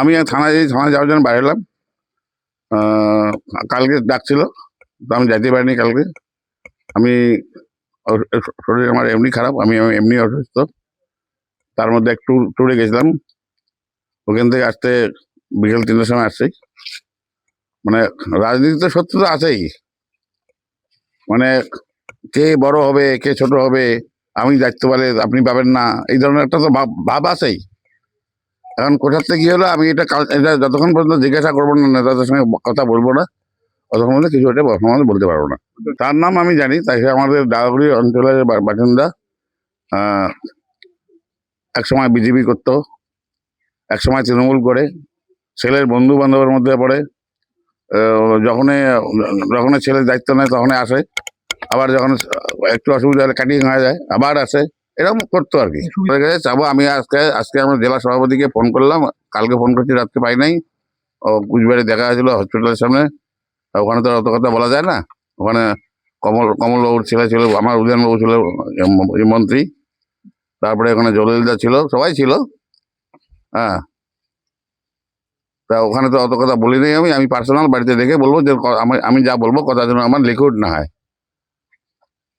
আমি থানায় যাওয়ার জন্য বাইরে এলাম। কালকে ডাকছিল, তো আমি যাইতে পারিনি কালকে। আমি শরীর আমার এমনি খারাপ, আমি এমনি অসুস্থ। তার মধ্যে একটু ট্যুরে গেছিলাম, ওখান থেকে আসতে বিকেল 3টার সময় আসছি। মানে রাজনীতিতে সত্য তো আছেই, মানে কে বড় হবে কে ছোট হবে, আমি দায়িত্ব পালে আপনি পাবেন না, এই ধরনের একটা তো ভাব আছেই। এখন কোথার থেকে কি হলো আমি এটা যতক্ষণ পর্যন্ত জিজ্ঞাসা করবো না, নেতাদের সঙ্গে কথা বলবো না, ততক্ষণ পর্যন্ত কিছু একটা বর্তমানে বলতে পারবো না। তার নাম আমি জানি, তাই সে আমাদের ডাগাগুড়ি অঞ্চলের বাসিন্দা। একসময় বিজেপি করতো, একসময় তৃণমূল করে, ছেলের বন্ধু বান্ধবের মধ্যে পড়ে। যখন ছেলের দায়িত্ব নেয় তখনই আসে, আবার যখন একটু অসুবিধা হলে কাটিং হয়ে যায় আবার আসে, এরকম করতো আর কি। চাবো আমি আজকে আমরা জেলা সভাপতিকে ফোন করলাম, কালকে ফোন করছি, রাত্রে পাই নাই। ও কুচবিহারে দেখা হয়েছিল হসপিটালের সামনে, ওখানে তো অত কথা বলা যায় না। ওখানে কমলবাবুর ছেলে ছিল, আমার উদয়নবাবু ছিল মন্ত্রী, তারপরে ওখানে জলিলদা ছিল, সবাই ছিল। হ্যাঁ, তা ওখানে তো অত কথা বলি নাই। আমি পার্সোনাল বাড়িতে দেখে বলবো যে আমি যা বলবো কথা যেন আমার লিকুইড না হয়।